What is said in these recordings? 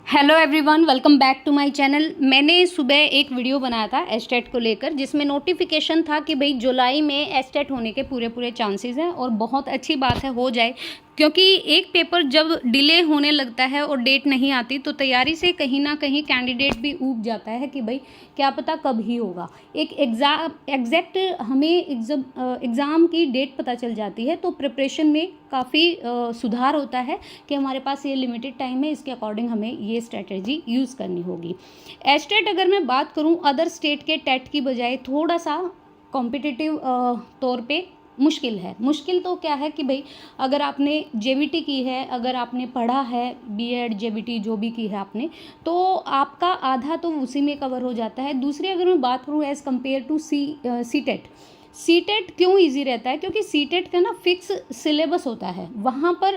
Hello everyone, welcome back to my channel. मैंने सुबह एक वीडियो बनाया था एस्टेट को लेकर, जिसमें नोटिफिकेशन था कि भाई जुलाई में एस्टेट होने के पूरे चांसेस हैं और बहुत अच्छी बात है हो जाए, क्योंकि एक पेपर जब डिले होने लगता है और डेट नहीं आती तो तैयारी से कहीं ना कहीं कैंडिडेट भी ऊब जाता है कि भाई क्या पता कब ही होगा। एक एग्जैक्ट हमें एग्ज़ाम की डेट पता चल जाती है तो प्रिपरेशन में काफ़ी सुधार होता है कि हमारे पास ये लिमिटेड टाइम है, इसके अकॉर्डिंग हमें ये स्ट्रेटजी यूज़ करनी होगी। एस्टेट अगर मैं बात करूँ अदर स्टेट के टेट की बजाय थोड़ा सा कॉम्पिटिटिव तौर पे मुश्किल है। मुश्किल तो क्या है कि भाई अगर आपने जेबीटी की है, अगर आपने पढ़ा है बीएड जेबीटी जो भी की है आपने, तो आपका आधा तो उसी में कवर हो जाता है। दूसरी अगर मैं बात करूँ as compared to CTET, CTET क्यों इजी रहता है, क्योंकि सीटेट का ना फिक्स सिलेबस होता है। वहाँ पर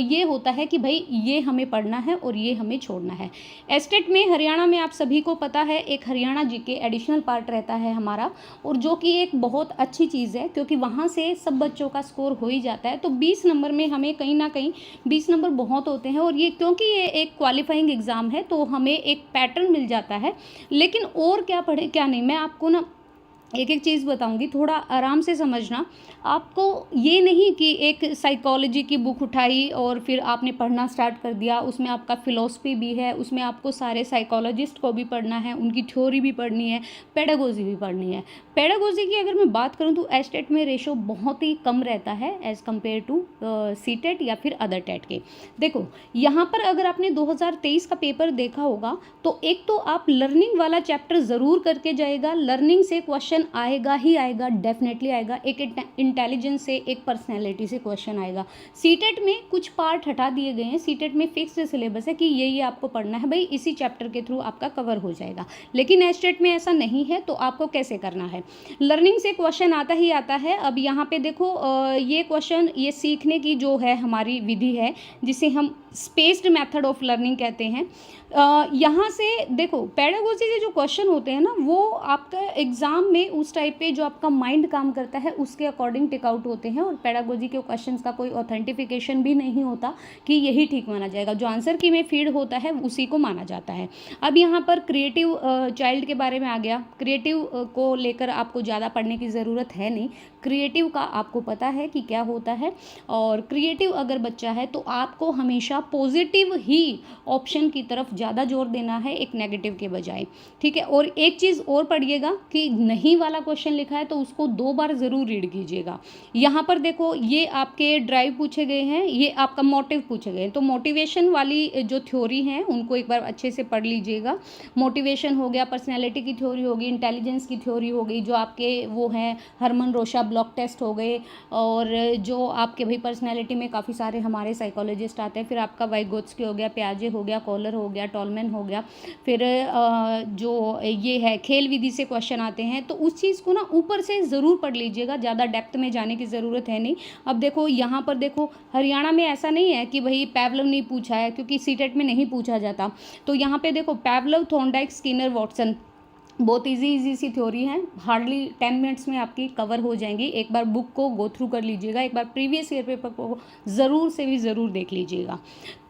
ये होता है कि भाई ये हमें पढ़ना है और ये हमें छोड़ना है। एस्टेट में हरियाणा में आप सभी को पता है एक हरियाणा जीके एडिशनल पार्ट रहता है हमारा, और जो कि एक बहुत अच्छी चीज़ है क्योंकि वहाँ से सब बच्चों का स्कोर हो ही जाता है। तो 20 नंबर में हमें कहीं ना कहीं 20 नंबर बहुत होते हैं, और ये क्योंकि ये एक क्वालिफाइंग एग्ज़ाम है तो हमें एक पैटर्न मिल जाता है। लेकिन और क्या पढ़े क्या नहीं, मैं आपको ना एक एक चीज़ बताऊंगी, थोड़ा आराम से समझना। आपको ये नहीं कि एक साइकोलॉजी की बुक उठाई और फिर आपने पढ़ना स्टार्ट कर दिया, उसमें आपका फ़िलॉसफी भी है, उसमें आपको सारे साइकोलॉजिस्ट को भी पढ़ना है, उनकी थ्योरी भी पढ़नी है, पेडागोजी भी पढ़नी है। पेडागोजी की अगर मैं बात करूँ तो एस्टेट में रेशो बहुत ही कम रहता है एज़ कम्पेयर टू सीटेट या फिर अदर टेट के। देखो यहाँ पर अगर आपने 2023 का पेपर देखा होगा तो एक तो आप लर्निंग वाला चैप्टर ज़रूर करके जाएगा। लर्निंग से क्वेश्चन आएगा ही आएगा, डेफिनेटली आएगा। एक इंटेलिजेंस से, एक पर्सनैलिटी से क्वेश्चन आएगा। सीटेट में कुछ पार्ट हटा दिए गए हैं, सीटेट में फिक्स्ड सिलेबस है कि ये आपको पढ़ना है, भाई इसी चैप्टर के थ्रू आपका कवर हो जाएगा। लेकिन एस्टेट में ऐसा नहीं है, तो आपको कैसे करना है, लर्निंग से क्वेश्चन आता ही आता है। अब यहाँ पे देखो ये क्वेश्चन, ये सीखने की जो है हमारी विधि है जिसे हम स्पेस्ड मेथड ऑफ लर्निंग कहते हैं। यहाँ से देखो पेडागोजी के जो क्वेश्चन होते हैं ना, वो आपका एग्ज़ाम में उस टाइप पे जो आपका माइंड काम करता है उसके अकॉर्डिंग टिक आउट होते हैं, और पेडागोजी के क्वेश्चंस का कोई ऑथेंटिफिकेशन भी नहीं होता कि यही ठीक माना जाएगा। जो आंसर की में फीड होता है उसी को माना जाता है। अब यहाँ पर क्रिएटिव चाइल्ड के बारे में आ गया। क्रिएटिव को लेकर आपको ज़्यादा पढ़ने की ज़रूरत है नहीं, क्रिएटिव का आपको पता है कि क्या होता है। और क्रिएटिव अगर बच्चा है तो आपको हमेशा पॉजिटिव ही ऑप्शन की तरफ ज़्यादा जोर देना है, एक नेगेटिव के बजाय, ठीक है। और एक चीज़ और पढ़िएगा कि नहीं वाला क्वेश्चन लिखा है तो उसको 2 बार ज़रूर रीड कीजिएगा। यहाँ पर देखो ये आपके ड्राइव पूछे गए हैं, ये आपका मोटिव पूछे गए हैं, तो मोटिवेशन वाली जो थ्योरी हैं उनको एक बार अच्छे से पढ़ लीजिएगा। मोटिवेशन हो गया, पर्सनैलिटी की थ्योरी होगी, इंटेलिजेंस की थ्योरी हो गई, जो आपके वो हैं हरमन रोशा ब्लॉक टेस्ट हो गए, और जो आपके भाई पर्सनैलिटी में काफ़ी सारे हमारे साइकोलॉजिस्ट आते हैं। फिर आपका वाइगोत्स्की हो गया, प्याजे हो गया, कॉलर हो गया, टॉलमैन हो गया। फिर जो ये है खेल विधि से क्वेश्चन आते हैं, तो उस चीज़ को ना ऊपर से ज़रूर पढ़ लीजिएगा, ज़्यादा डेप्थ में जाने की ज़रूरत है नहीं। अब देखो यहाँ पर देखो हरियाणा में ऐसा नहीं है कि भाई पैवलव नहीं पूछा है, क्योंकि सीटेट में नहीं पूछा जाता। तो यहाँ पे देखो पैवलव, थॉर्नडाइक, स्किनर, वॉटसन, बहुत इजी सी थ्योरी है, हार्डली 10 मिनट्स में आपकी कवर हो जाएंगी। एक बार बुक को गो थ्रू कर लीजिएगा, एक बार प्रीवियस ईयर पेपर को ज़रूर से भी ज़रूर देख लीजिएगा।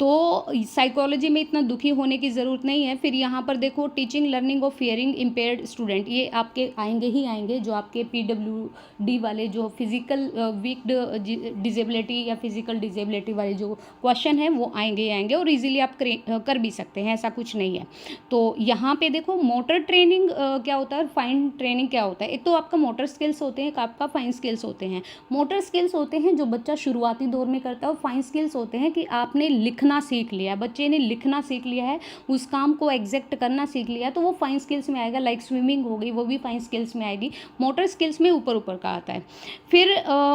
तो साइकोलॉजी में इतना दुखी होने की ज़रूरत नहीं है। फिर यहाँ पर देखो teaching learning of hearing impaired student, ये आपके आएंगे ही आएंगे। जो आपके PWD वाले जो फिजिकल वीक डिजेबिलिटी या फिजिकल डिजेबिलिटी वाले जो क्वेश्चन है वो आएंगे ही आएंगे, और ईजिली आप कर भी सकते हैं, ऐसा कुछ नहीं है। तो यहाँ पे देखो मोटर ट्रेनिंग क्या होता है, फाइन ट्रेनिंग क्या होता है। एक तो आपका मोटर स्किल्स होते हैं, एक आपका फाइन स्किल्स होते हैं। मोटर स्किल्स होते हैं जो बच्चा शुरुआती दौर में करता है, और फाइन स्किल्स होते हैं कि आपने लिखना सीख लिया, बच्चे ने लिखना सीख लिया है, उस काम को एग्जैक्ट करना सीख लिया है, तो वो फाइन स्किल्स में आएगा। लाइक स्विमिंग हो गई, वो भी फाइन स्किल्स में आएगी। मोटर स्किल्स में ऊपर ऊपर का आता है। फिर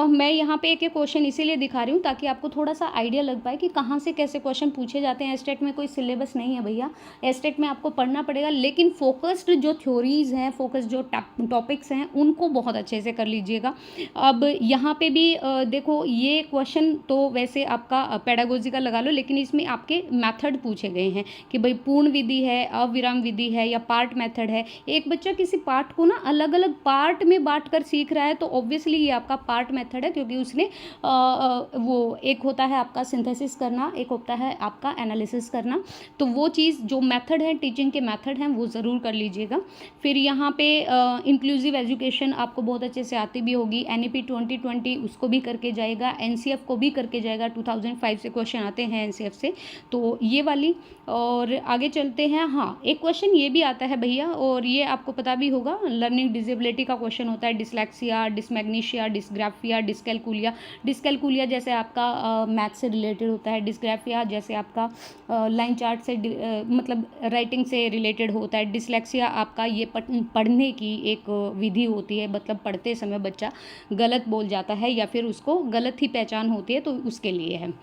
मैं यहाँ पे एक क्वेश्चन इसीलिए दिखा रही हूँ ताकि आपको थोड़ा सा आइडिया लग पाए कि कहाँ से कैसे क्वेश्चन पूछे जाते हैं। एस्टेट में कोई सिलेबस नहीं है भैया, एस्टेट में आपको पढ़ना पड़ेगा, लेकिन फोकस्ड जो थ्योरीज़ हैं, फोकस जो टॉपिक्स हैं उनको बहुत अच्छे से कर लीजिएगा। अब यहाँ पे भी देखो ये क्वेश्चन तो वैसे आपका पेडागोजी का लगा लो, लेकिन इसमें आपके मेथड पूछे गए हैं कि भाई पूर्ण विधि है, अविराम विधि है या पार्ट मेथड है। एक बच्चा किसी पार्ट को ना अलग अलग पार्ट में बांट कर सीख रहा है तो ऑब्वियसली ये आपका पार्ट मेथड है, क्योंकि उसने वो एक होता है आपका सिंथेसिस करना, एक होता है आपका एनालिसिस करना। तो वो चीज़ जो मेथड है, टीचिंग के मेथड हैं, वो ज़रूर कर लीजिएगा। फिर यहाँ पे इंक्लूसिव एजुकेशन आपको बहुत अच्छे से आती भी होगी। NEP 2020 उसको भी करके जाएगा, NCF को भी करके जाएगा। 2005 से क्वेश्चन आते हैं NCF से, तो ये वाली। और आगे चलते हैं। हाँ, एक क्वेश्चन ये भी आता है भैया, और ये आपको पता भी होगा, लर्निंग डिसेबिलिटी का क्वेश्चन होता है। डिसलेक्सिया, डिसमैग्नीशिया, डिसग्राफिया, डिसकैलकुलिया। डिसकैलकुलिया जैसे आपका मैथ से रिलेटेड होता है, डिसग्राफिया जैसे आपका लाइन चार्ट से मतलब राइटिंग से रिलेटेड होता है। डिसलेक्सिया आपका ये पढ़ने की एक विधि होती है, मतलब पढ़ते समय बच्चा गलत बोल जाता है या फिर उसको गलत ही पहचान होती है, तो उसके लिए है।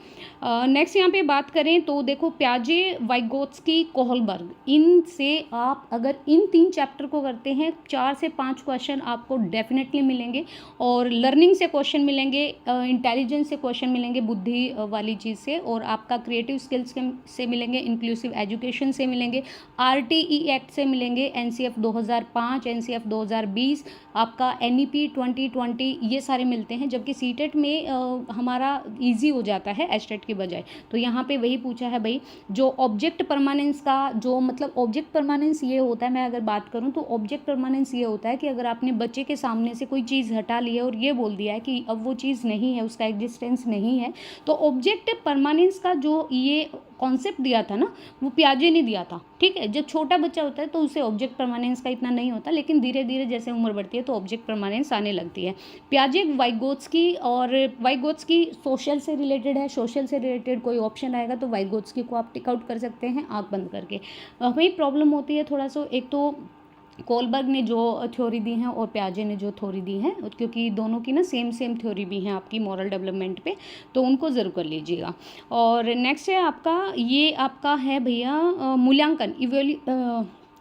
नेक्स्ट यहाँ पे बात करें तो देखो प्याजे, वाइगोत्स्की, कोहलबर्ग, इनसे आप अगर इन 3 चैप्टर को करते हैं 4 से 5 क्वेश्चन आपको डेफिनेटली मिलेंगे। और लर्निंग से क्वेश्चन मिलेंगे, इंटेलिजेंस से क्वेश्चन मिलेंगे, बुद्धि वाली चीज़ से, और आपका क्रिएटिव स्किल्स से मिलेंगे, इंक्लूसिव एजुकेशन से मिलेंगे, RTE एक्ट से मिलेंगे, NCF 2005, NCF 2020, आपका NEP 2020, ये सारे मिलते हैं। जबकि सीटेट में हमारा ईजी हो जाता है एस्टेट की बजाय। तो यहाँ पे वही पूछा है भाई, जो ऑब्जेक्ट परमानेंस का जो मतलब ऑब्जेक्ट परमानेंस ये होता है, मैं अगर बात करूँ तो ऑब्जेक्ट परमानेंस ये होता है कि अगर आपने बच्चे के सामने से कोई चीज़ हटा ली है और ये बोल दिया है कि अब वो चीज़ नहीं है, उसका एग्जिस्टेंस नहीं है, तो ऑब्जेक्ट परमानेंस का जो ये कॉन्सेप्ट दिया था ना, वो पियाजे ने दिया था। ठीक है, जब छोटा बच्चा होता है तो उसे ऑब्जेक्ट परमानेंस का इतना नहीं होता, लेकिन धीरे धीरे जैसे उम्र बढ़ती है तो ऑब्जेक्ट परमानेंस आने लगती है। पियाजे, वाइगोत्स्की, और वाइगोत्स्की सोशल से रिलेटेड है। सोशल से रिलेटेड कोई ऑप्शन आएगा तो वाइगोत्स्की को आप टिक आउट कर सकते हैं आँख बंद करके। हमें प्रॉब्लम होती है थोड़ा सा, एक तो कोलबर्ग ने जो थ्योरी दी हैं और पियाजे ने जो थ्योरी दी हैं, क्योंकि दोनों की ना सेम थ्योरी भी हैं आपकी मॉरल डेवलपमेंट पे, तो उनको ज़रूर कर लीजिएगा। और नेक्स्ट है आपका, ये आपका है भैया मूल्यांकन,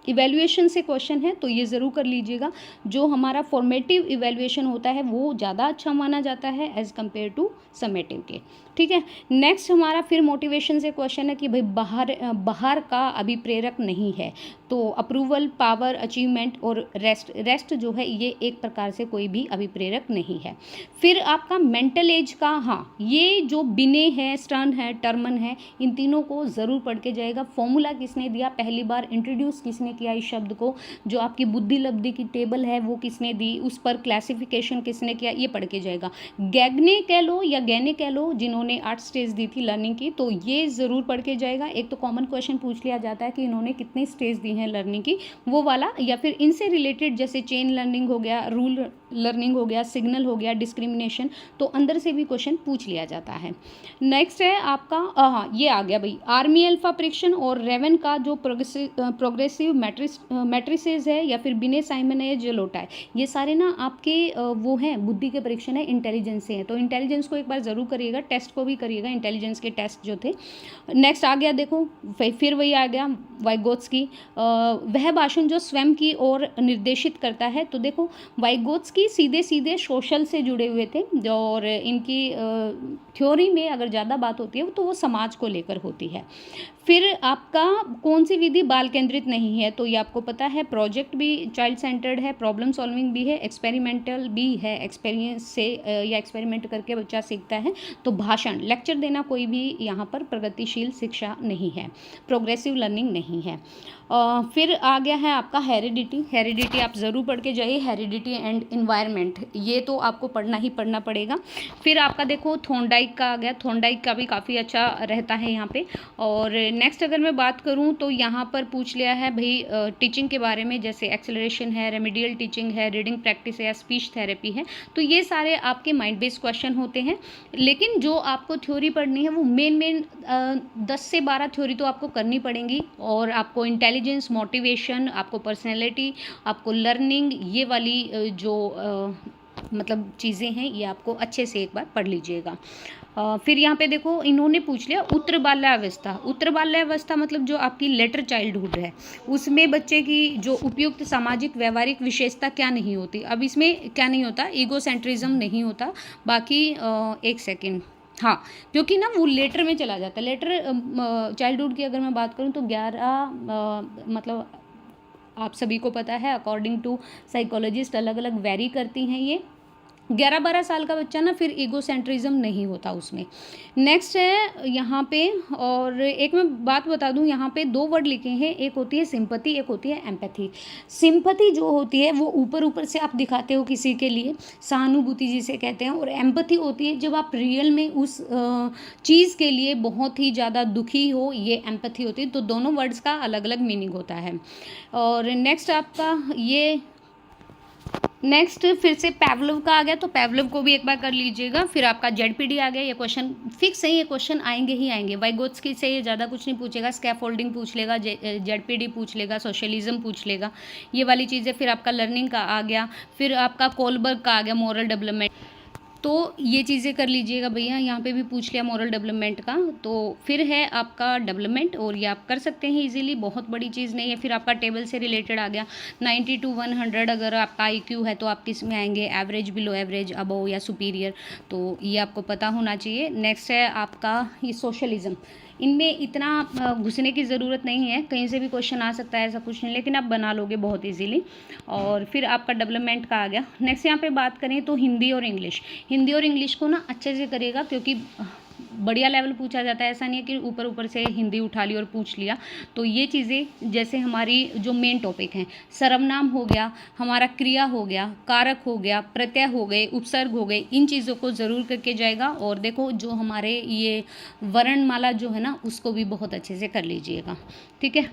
इवैल्यूएशन से क्वेश्चन है, तो ये ज़रूर कर लीजिएगा। जो हमारा फॉर्मेटिव इवैल्यूएशन होता है वो ज़्यादा अच्छा माना जाता है एज़ कम्पेयर टू समेटिव के। ठीक है, नेक्स्ट हमारा फिर मोटिवेशन से क्वेश्चन है कि भाई बाहर का अभिप्रेरक नहीं है, तो अप्रूवल, पावर, अचीवमेंट और रेस्ट जो है ये एक प्रकार से कोई भी अभिप्रेरक नहीं है। फिर आपका मेंटल एज का, हाँ, ये जो बिने है, स्टर्न है, टर्मन है, इन तीनों को ज़रूर पढ़ के जाएगा। फॉर्मूला किसने दिया, पहली बार इंट्रोड्यूस किसने किया इस शब्द को, जो आपकी बुद्धि लब्धि की टेबल है वो किसने दी, उस पर क्लासिफिकेशन किसने किया, ये पढ़ के जाएगा। गैगने कह लो या गैने कह लो, जिन्होंने 8 स्टेज दी थी लर्निंग की, तो ये ज़रूर पढ़ के जाएगा। एक तो कॉमन क्वेश्चन पूछ लिया जाता है कि इन्होंने कितने स्टेज दी हैं लर्निंग की, वो वाला, या फिर इनसे रिलेटेड जैसे चेन लर्निंग हो गया, रूल लर्निंग हो गया, सिग्नल हो गया, डिस्क्रिमिनेशन, तो अंदर से भी क्वेश्चन पूछ लिया जाता है। नेक्स्ट है आपका, हाँ ये आ गया भाई, आर्मी अल्फा परीक्षण और रेवन का जो प्रोग्रेसिव मैट्रिसेस है, या फिर बिने साइमन है, जलोटा है, ये सारे ना आपके वो हैं बुद्धि के परीक्षण है, इंटेलिजेंस से हैं। तो इंटेलिजेंस को एक बार ज़रूर करिएगा, टेस्ट को भी करिएगा, इंटेलिजेंस के टेस्ट जो थे। नेक्स्ट आ गया देखो, फिर वही आ गया वाइगोत्स्की, वह भाषण जो स्वयं की ओर निर्देशित करता है। तो देखो वाइगोत्स्की सीधे सीधे सोशल से जुड़े हुए थे, और इनकी थ्योरी में अगर ज़्यादा बात होती है तो वो समाज को लेकर होती है। फिर आपका कौन सी विधि बाल केंद्रित नहीं है, तो ये आपको पता है, प्रोजेक्ट भी चाइल्ड सेंटर्ड है, प्रॉब्लम सॉल्विंग भी है, एक्सपेरिमेंटल भी है, एक्सपीरियंस से या एक्सपेरिमेंट करके बच्चा सीखता है। तो भाषण, लेक्चर देना कोई भी यहाँ पर प्रगतिशील शिक्षा नहीं है, प्रोग्रेसिव लर्निंग नहीं है। फिर आ गया है आपका हेरिडिटी आप ज़रूर पढ़ के जाइए, हेरिडिटी एंड इन्वायरमेंट, ये तो आपको पढ़ना ही पढ़ना पड़ेगा। फिर आपका देखो थॉर्नडाइक का आ गया, थॉर्नडाइक का भी काफ़ी अच्छा रहता है यहाँ पे। और नेक्स्ट अगर मैं बात करूँ तो यहाँ पर पूछ लिया है भाई टीचिंग के बारे में, जैसे एक्सेलरेशन है, रेमेडियल टीचिंग है, रीडिंग प्रैक्टिस है, स्पीच थेरेपी है, तो ये सारे आपके माइंड बेस्ड क्वेश्चन होते हैं। लेकिन जो आपको थ्योरी पढ़नी है वो मेन 10 से 12 थ्योरी तो आपको करनी पड़ेंगी, और आपको इंटेलिजेंस, मोटिवेशन, आपको पर्सनैलिटी, आपको लर्निंग, ये वाली जो मतलब चीज़ें हैं ये आपको अच्छे से एक बार पढ़ लीजिएगा। फिर यहाँ पे देखो इन्होंने पूछ लिया उत्तर बाल्यावस्था। उत्तर बाल्यावस्था मतलब जो आपकी लेटर चाइल्डहुड है, उसमें बच्चे की जो उपयुक्त सामाजिक व्यवहारिक विशेषता क्या नहीं होती। अब इसमें क्या नहीं होता, ईगोसेंट्रिज्म नहीं होता। बाकी एक सेकेंड, हाँ, क्योंकि ना वो लेटर में चला जाता है। लेटर चाइल्डहुड की अगर मैं बात करूँ तो 11 मतलब आप सभी को पता है अकॉर्डिंग टू साइकोलॉजिस्ट अलग अलग वेरी करती हैं ये। 11-12 साल का बच्चा ना फिर ईगोसेंट्रिज्म नहीं होता उसमें। नेक्स्ट है यहाँ पे, और एक मैं बात बता दूँ, यहाँ पे 2 वर्ड लिखे हैं, एक होती है सिंपैथी, एक होती है एम्पैथी। सिंपैथी जो होती है वो ऊपर ऊपर से आप दिखाते हो किसी के लिए, सहानुभूति जिसे कहते हैं, और एम्पैथी होती है जब आप रियल में उस चीज़ के लिए बहुत ही ज़्यादा दुखी हो, ये एम्पैथी होती है। तो दोनों वर्ड्स का अलग अलग मीनिंग होता है। और नेक्स्ट आपका ये, नेक्स्ट फिर से पैवलव का आ गया, तो पैवलव को भी एक बार कर लीजिएगा। फिर आपका जेडपीडी आ गया, ये क्वेश्चन फिक्स है, ये क्वेश्चन आएंगे ही आएंगे। वाइगोत्स्की से ये ज़्यादा कुछ नहीं पूछेगा, स्कैफोल्डिंग पूछ लेगा, जेडपीडी पूछ लेगा, सोशलिज्म पूछ लेगा, ये वाली चीज़ें। फिर आपका लर्निंग का आ गया, फिर आपका कोलबर्ग का आ गया, मोरल डेवलपमेंट। तो ये चीज़ें कर लीजिएगा भैया, यहाँ पे भी पूछ लिया मोरल डेवलपमेंट का। तो फिर है आपका डेवलपमेंट, और ये आप कर सकते हैं इजीली, बहुत बड़ी चीज़ नहीं है। फिर आपका टेबल से रिलेटेड आ गया, 90 to 100 अगर आपका आईक्यू है तो आप किस में आएंगे, एवरेज, बिलो एवरेज, अबव या सुपीरियर, तो ये आपको पता होना चाहिए। नेक्स्ट है आपका ये सोशलिज्म। इनमें इतना घुसने की ज़रूरत नहीं है, कहीं से भी क्वेश्चन आ सकता है, ऐसा कुछ नहीं, लेकिन आप बना लोगे बहुत इजीली। और फिर आपका डेवलपमेंट का आ गया। नेक्स्ट यहाँ पे बात करें तो हिंदी और इंग्लिश। हिंदी और इंग्लिश को ना अच्छे से करिएगा, क्योंकि बढ़िया लेवल पूछा जाता है, ऐसा नहीं है कि ऊपर ऊपर से हिंदी उठा ली और पूछ लिया। तो ये चीज़ें जैसे हमारी जो मेन टॉपिक हैं, सर्वनाम हो गया, हमारा क्रिया हो गया, कारक हो गया, प्रत्यय हो गए, उपसर्ग हो गए, इन चीज़ों को ज़रूर करके जाएगा। और देखो जो हमारे ये वर्णमाला जो है ना, उसको भी बहुत अच्छे से कर लीजिएगा, ठीक है।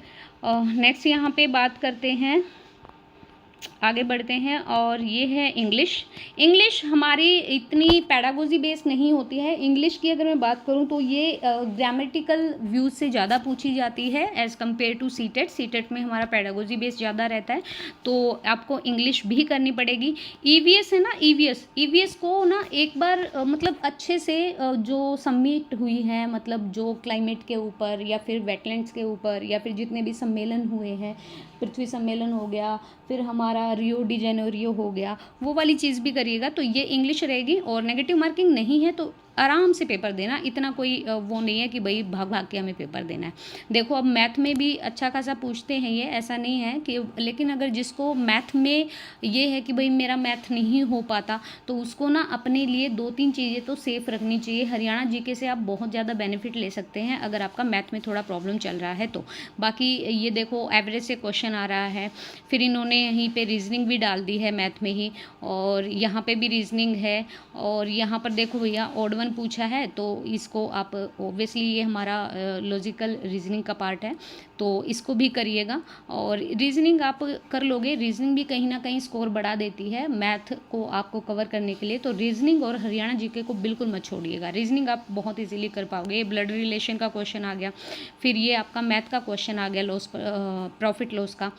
नेक्स्ट यहाँ पे बात करते हैं, आगे बढ़ते हैं, और ये है इंग्लिश। इंग्लिश हमारी इतनी पैडागोजी बेस्ड नहीं होती है। इंग्लिश की अगर मैं बात करूँ तो ये ग्रामेटिकल व्यूज़ से ज़्यादा पूछी जाती है as compared to CTET. CTET में हमारा पैडागोजी बेस्ड ज़्यादा रहता है, तो आपको इंग्लिश भी करनी पड़ेगी। ईवीएस है ना, ईवीएस को ना एक बार मतलब अच्छे से जो सबमिट हुई है, मतलब जो क्लाइमेट के ऊपर या फिर वेटलैंड्स के ऊपर या फिर जितने भी सम्मेलन हुए हैं, पृथ्वी सम्मेलन हो गया, फिर हमारा रियो डी जेनेरियो हो गया, वो वाली चीज़ भी करिएगा। तो ये इंग्लिश रहेगी, और नेगेटिव मार्किंग नहीं है, तो आराम से पेपर देना, इतना कोई वो नहीं है कि भाई भाग भाग के हमें पेपर देना है। देखो अब मैथ में भी अच्छा खासा पूछते हैं ये, ऐसा नहीं है कि, लेकिन अगर जिसको मैथ में ये है कि भाई मेरा मैथ नहीं हो पाता, तो उसको ना अपने लिए 2-3 चीज़ें तो सेफ रखनी चाहिए। हरियाणा जीके से आप बहुत ज़्यादा बेनिफिट ले सकते हैं अगर आपका मैथ में थोड़ा प्रॉब्लम चल रहा है तो। बाकी ये देखो एवरेज से क्वेश्चन आ रहा है, फिर इन्होंने यहीं पे रीजनिंग भी डाल दी है मैथ में ही, और यहाँ पे भी रीजनिंग है, और यहाँ पर देखो भैया ऑड वन पूछा है, तो इसको आप ओब्वियसली ये हमारा लॉजिकल रीजनिंग का पार्ट है, तो इसको भी करिएगा। और रीजनिंग आप कर लोगे, रीजनिंग भी कहीं ना कहीं स्कोर बढ़ा देती है मैथ को आपको कवर करने के लिए। तो रीजनिंग और हरियाणा जीके को बिल्कुल मत छोड़िएगा, रीजनिंग आप बहुत इजीली कर पाओगे। ये ब्लड रिलेशन का क्वेश्चन आ गया, फिर ये आपका मैथ का क्वेश्चन आ गया, लॉस प्रॉफिट लॉस का,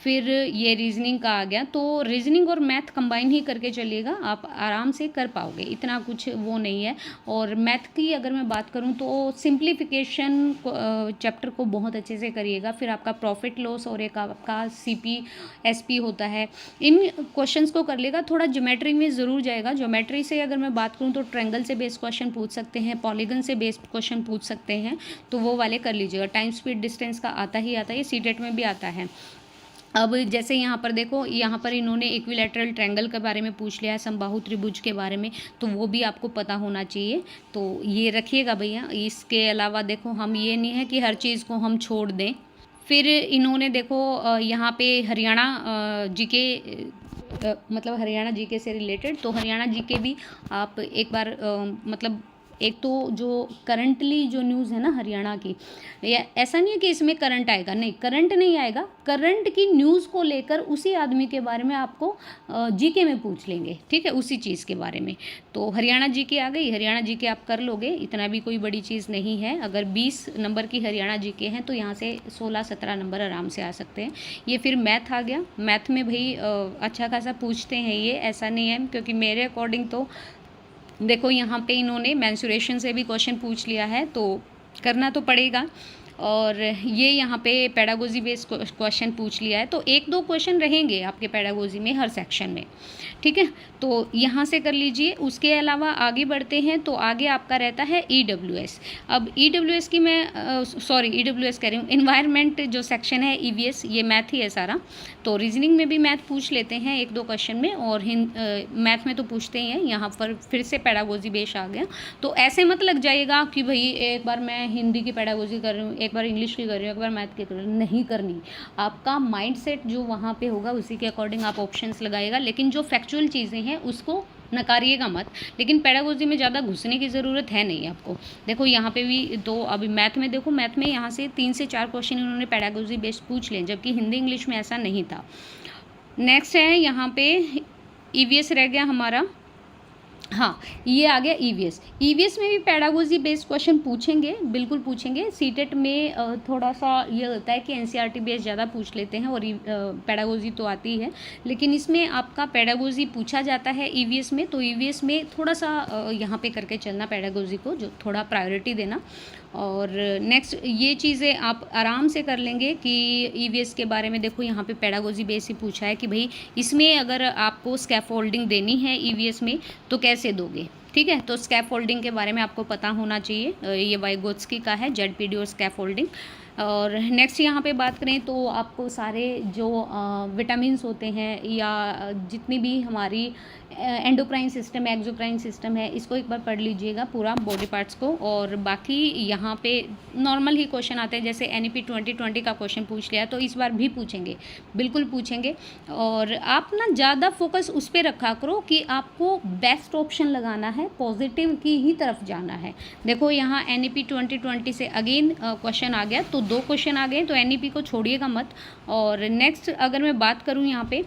फिर ये रीजनिंग का आ गया। तो रीजनिंग और मैथ कंबाइन ही करके चलिएगा, आप आराम से कर पाओगे, इतना कुछ वो नहीं है। और मैथ की अगर मैं बात करूँ तो सिंप्लीफिकेशन चैप्टर को बहुत अच्छे से करिएगा। फिर आपका प्रॉफिट लॉस और एक आपका सीपी एसपी होता है, इन क्वेश्चंस को कर लेगा। थोड़ा ज्योमेट्री में ज़रूर जाएगा। ज्योमेट्री से अगर मैं बात करूँ तो ट्रायंगल से बेस्ड क्वेश्चन पूछ सकते हैं, पॉलीगन से बेस्ड क्वेश्चन पूछ सकते हैं, तो वो वाले कर लीजिएगा। टाइम स्पीड डिस्टेंस का आता ही आता है, ये सीटेट में भी आता है। अब जैसे यहाँ पर देखो, यहाँ पर इन्होंने इक्विलैटरल ट्रायंगल के बारे में पूछ लिया है, समबाहु त्रिभुज के बारे में, तो वो भी आपको पता होना चाहिए, तो ये रखिएगा भैया। इसके अलावा देखो हम ये नहीं है कि हर चीज़ को हम छोड़ दें। फिर इन्होंने देखो यहाँ पे हरियाणा जीके मतलब हरियाणा जीके से रिलेटेड, तो हरियाणा जीके भी आप एक बार मतलब एक तो जो करंटली जो न्यूज़ है ना हरियाणा की, या ऐसा नहीं है कि इसमें करंट आएगा, नहीं करंट नहीं आएगा, करंट की न्यूज़ को लेकर उसी आदमी के बारे में आपको जीके में पूछ लेंगे, ठीक है, उसी चीज़ के बारे में। तो हरियाणा जीके आ गई, हरियाणा जीके आप कर लोगे, इतना भी कोई बड़ी चीज़ नहीं है। अगर 20 नंबर की हरियाणा जीके हैं तो यहाँ से 16-17 नंबर आराम से आ सकते हैं। ये फिर मैथ आ गया, मैथ में भाई अच्छा खासा पूछते हैं ये, ऐसा नहीं है, क्योंकि मेरे अकॉर्डिंग तो देखो यहाँ पे इन्होंने मेंसुरेशन से भी क्वेश्चन पूछ लिया है, तो करना तो पड़ेगा। और ये यहाँ पे पेडागोजी बेस्ड क्वेश्चन पूछ लिया है, तो 1-2 क्वेश्चन रहेंगे आपके पेडागोजी में हर सेक्शन में, ठीक है। तो यहाँ से कर लीजिए। उसके अलावा आगे बढ़ते हैं, तो आगे आपका रहता है EWS। अब EWS की मैं EWS कह रही हूँ, इन्वायरमेंट जो सेक्शन है EVS, ये मैथ ही है सारा। तो रीजनिंग में भी मैथ पूछ लेते हैं 1-2 क्वेश्चन में, और मैथ में तो पूछते ही हैं। यहाँ पर फिर से पेडागोजी बेस आ गया। तो ऐसे मत लग जाइएगा कि भाई एक बार मैं हिंदी की पेडागोजी कर रही हूँ, एक बार इंग्लिश की कर रही हूँ, एक बार मैथ की कर रही हूँ, नहीं करनी। आपका माइंडसेट जो वहाँ पे होगा उसी के अकॉर्डिंग आप ऑप्शंस लगाइएगा, लेकिन जो फैक्चुअल चीज़ें हैं उसको नकारिएगा मत। लेकिन पेडागोजी में ज़्यादा घुसने की ज़रूरत है नहीं आपको। देखो यहाँ पे भी तो अभी मैथ में देखो, मैथ में यहाँ से 3 से 4 क्वेश्चन इन्होंने पेडागोजी बेस्ड पूछ लें, जबकि हिंदी इंग्लिश में ऐसा नहीं था। नेक्स्ट है यहाँ पे EVS रह गया हमारा। हाँ, ये आ गया EVS में भी पेडागोजी बेस्ड क्वेश्चन पूछेंगे, बिल्कुल पूछेंगे। सीटेट में थोड़ा सा ये होता है कि NCERT बेस्ड ज़्यादा पूछ लेते हैं, और पेडागोजी तो आती है, लेकिन इसमें आपका पेडागोजी पूछा जाता है EVS में। तो EVS में थोड़ा सा यहाँ पे करके चलना, पेडागोजी को जो थोड़ा प्रायोरिटी देना। और नेक्स्ट ये चीज़ें आप आराम से कर लेंगे कि EVS के बारे में देखो यहाँ पे पेडागोजी बेस ही पूछा है कि भाई इसमें अगर आपको स्कैफोल्डिंग देनी है EVS में तो कैसे दोगे, ठीक है। तो स्कैफोल्डिंग के बारे में आपको पता होना चाहिए। ये वाइगोत्स्की का है, ZPD और स्कैफोल्डिंग। और नेक्स्ट यहाँ पे बात करें तो आपको सारे जो विटामिन्स होते हैं या जितनी भी हमारी एंडोक्राइन सिस्टम है, एक्सोक्राइन सिस्टम है, इसको एक बार पढ़ लीजिएगा पूरा बॉडी पार्ट्स को। और बाकी यहाँ पे नॉर्मल ही क्वेश्चन आते हैं, जैसे NEP 2020 का क्वेश्चन पूछ लिया तो इस बार भी पूछेंगे, बिल्कुल पूछेंगे। और आप ना ज़्यादा फोकस उस पर रखा करो कि आपको बेस्ट ऑप्शन लगाना है, पॉजिटिव की ही तरफ जाना है। देखो यहाँ NEP 2020 से अगेन क्वेश्चन आ गया, तो 2 क्वेश्चन आ गए, तो NEP को छोड़िएगा मत। और नेक्स्ट अगर मैं बात करूँ यहाँ पे,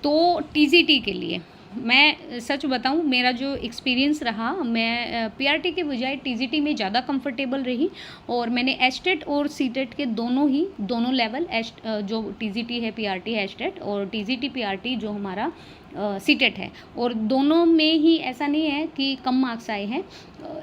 तो TGT के लिए मैं सच बताऊं, मेरा जो एक्सपीरियंस रहा, मैं PRT के बजाय TGT में ज़्यादा कंफर्टेबल रही। और मैंने HTET और CTET के दोनों लेवल, जो TGT है PRT है HTET, और TGT PRT जो हमारा CTET है, और दोनों में ही ऐसा नहीं है कि कम मार्क्स आए हैं,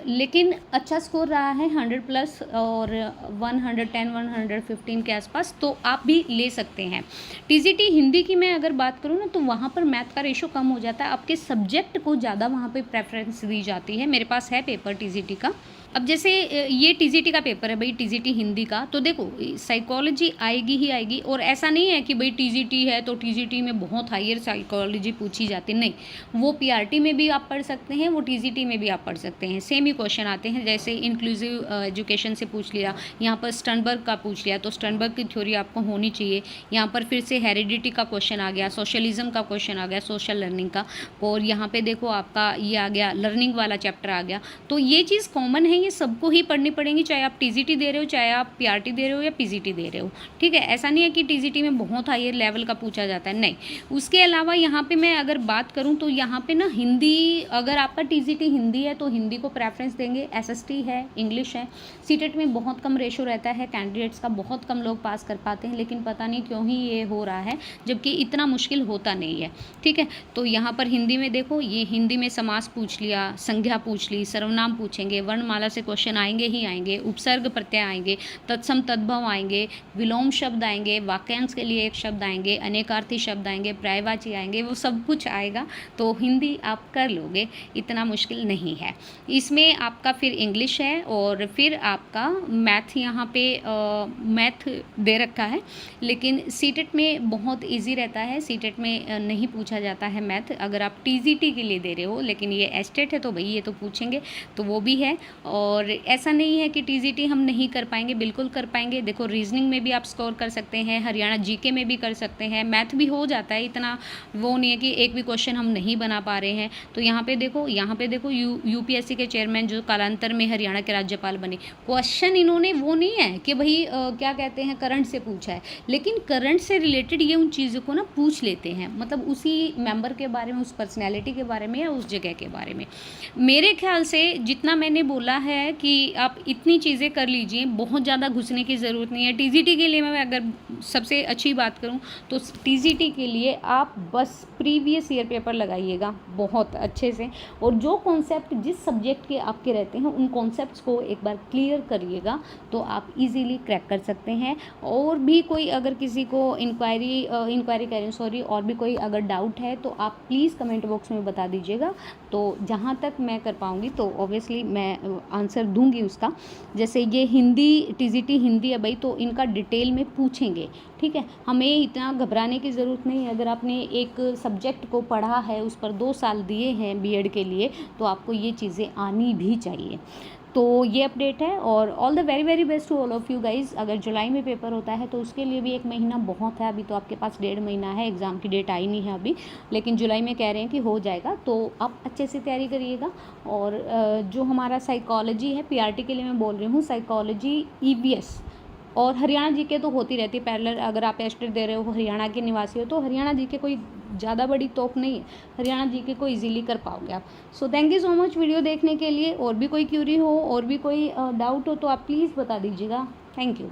लेकिन अच्छा स्कोर रहा है 100+ और 110 115 के आसपास, तो आप भी ले सकते हैं। TGT हिंदी की मैं अगर बात करूँ ना, तो वहाँ पर मैथ का रेशो कम हो जाता है, आपके सब्जेक्ट को ज़्यादा वहाँ पे प्रेफरेंस दी जाती है। मेरे पास है पेपर TGT का। अब जैसे ये TGT का पेपर है भाई, TGT हिंदी का, तो देखो साइकोलॉजी आएगी ही आएगी। और ऐसा नहीं है कि भाई TGT है तो TGT में बहुत हायर साइकोलॉजी पूछी जाती, नहीं, वो PRT में भी आप पढ़ सकते हैं, वो TGT में भी आप पढ़ सकते हैं, सेम ही क्वेश्चन आते हैं। जैसे इंक्लूसिव एजुकेशन से पूछ लिया, यहाँ पर स्टर्नबर्ग का पूछ लिया, तो स्टर्नबर्ग की थ्योरी आपको होनी चाहिए। यहाँ पर फिर से हेरिडिटी का क्वेश्चन आ गया, सोशलिज्म का क्वेश्चन आ गया, सोशल लर्निंग का, और यहाँ पे देखो आपका ये आ गया, लर्निंग वाला चैप्टर आ गया। तो ये चीज़ कॉमन है, ये सबको ही पढ़नी पड़ेंगी, चाहे आप TGT दे रहे हो, चाहे आप PRT दे रहे हो या PGT दे रहे हो, ठीक है। ऐसा नहीं है कि TGT में बहुत हायर लेवल का पूछा जाता है, नहीं। उसके अलावा यहाँ पे मैं अगर बात करूँ तो यहाँ पे ना हिंदी, अगर आपका TGT हिंदी है तो हिंदी को प्रेफरेंस देंगे, SST है, इंग्लिश है। CTET में बहुत कम रेशो रहता है कैंडिडेट्स का, बहुत कम लोग पास कर पाते हैं, लेकिन पता नहीं क्यों ही ये हो रहा है, जबकि इतना मुश्किल होता नहीं है, ठीक है। तो यहाँ पर हिंदी में देखो, ये हिंदी में समास पूछ लिया, संज्ञा पूछ ली, सर्वनाम पूछेंगे, वर्णमाला से क्वेश्चन आएंगे ही आएंगे, उपसर्ग प्रत्यय आएंगे, तत्सम तद्भव आएंगे, विलोम शब्द आएंगे, वाक्यांश के लिए एक शब्द आएंगे, अनेकार्थी शब्द आएंगे, पर्यायवाची आएंगे, वो सब कुछ आएगा। तो हिंदी आप कर लोगे, इतना मुश्किल नहीं है। इसमें आपका फिर इंग्लिश है, और फिर आपका मैथ, यहाँ पे मैथ दे रखा है, लेकिन CTET में बहुत ईजी रहता है, CTET में नहीं पूछा जाता है मैथ, अगर आप TGT के लिए दे रहे हो। लेकिन ये HTET है तो भाई ये तो पूछेंगे, तो वो भी है। और ऐसा नहीं है कि TGT हम नहीं कर पाएंगे, बिल्कुल कर पाएंगे। देखो रीजनिंग में भी आप स्कोर कर सकते हैं, हरियाणा GK में भी कर सकते हैं, मैथ भी हो जाता है, इतना वो नहीं है कि एक भी क्वेश्चन हम नहीं बना पा रहे हैं। तो यहाँ पे देखो UPSC के चेयरमैन जो कालांतर में हरियाणा के राज्यपाल बने। क्वेश्चन इन्होंने वो नहीं है कि भाई क्या कहते हैं करंट से पूछा है, लेकिन करंट से रिलेटेड ये उन चीज़ों को ना पूछ लेते हैं, मतलब उसी मेंबर के बारे में, उस पर्सनैलिटी के बारे में या उस जगह के बारे में। मेरे ख्याल से जितना मैंने बोला है कि आप इतनी चीज़ें कर लीजिए, बहुत ज़्यादा घुसने की ज़रूरत नहीं है। टीजीटी के लिए मैं अगर सबसे अच्छी बात करूं तो टीजीटी के लिए आप बस प्रीवियस ईयर पेपर लगाइएगा बहुत अच्छे से, और जो कॉन्सेप्ट जिस सब्जेक्ट के आपके रहते हैं उन कॉन्सेप्ट्स को एक बार क्लियर करिएगा तो आप इजीली क्रैक कर सकते हैं। और भी कोई अगर किसी को इंक्वायरी करें सॉरी, और भी कोई अगर डाउट है तो आप प्लीज़ कमेंट बॉक्स में बता दीजिएगा, तो जहाँ तक मैं कर पाऊँगी तो ऑब्वियसली मैं आंसर दूंगी उसका। जैसे ये हिंदी टीजीटी हिंदी है भाई, तो इनका डिटेल में पूछेंगे, ठीक है। हमें इतना घबराने की ज़रूरत नहीं है। अगर आपने एक सब्जेक्ट को पढ़ा है, उस पर 2 साल दिए हैं बीएड के लिए, तो आपको ये चीज़ें आनी भी चाहिए। तो ये अपडेट है, और all the very very best to all of you guys. अगर जुलाई में पेपर होता है तो उसके लिए भी 1 महीना बहुत है, अभी तो आपके पास 1.5 महीना है, एग्ज़ाम की डेट आई नहीं है अभी, लेकिन जुलाई में कह रहे हैं कि हो जाएगा, तो आप अच्छे से तैयारी करिएगा। और जो हमारा साइकोलॉजी है, पीआरटी के लिए मैं बोल रही हूँ, साइकोलॉजी ईवीएस और हरियाणा जीके तो होती रहती है पैरेलल। अगर आप एस्टेट दे रहे हो, हरियाणा के निवासी हो, तो हरियाणा जीके कोई ज़्यादा बड़ी तोप नहीं है, हरियाणा जीके को इजीली कर पाओगे आप। So thank you so much video देखने के लिए। और भी कोई क्यूरी हो और भी कोई डाउट हो तो आप प्लीज़ बता दीजिएगा। Thank you.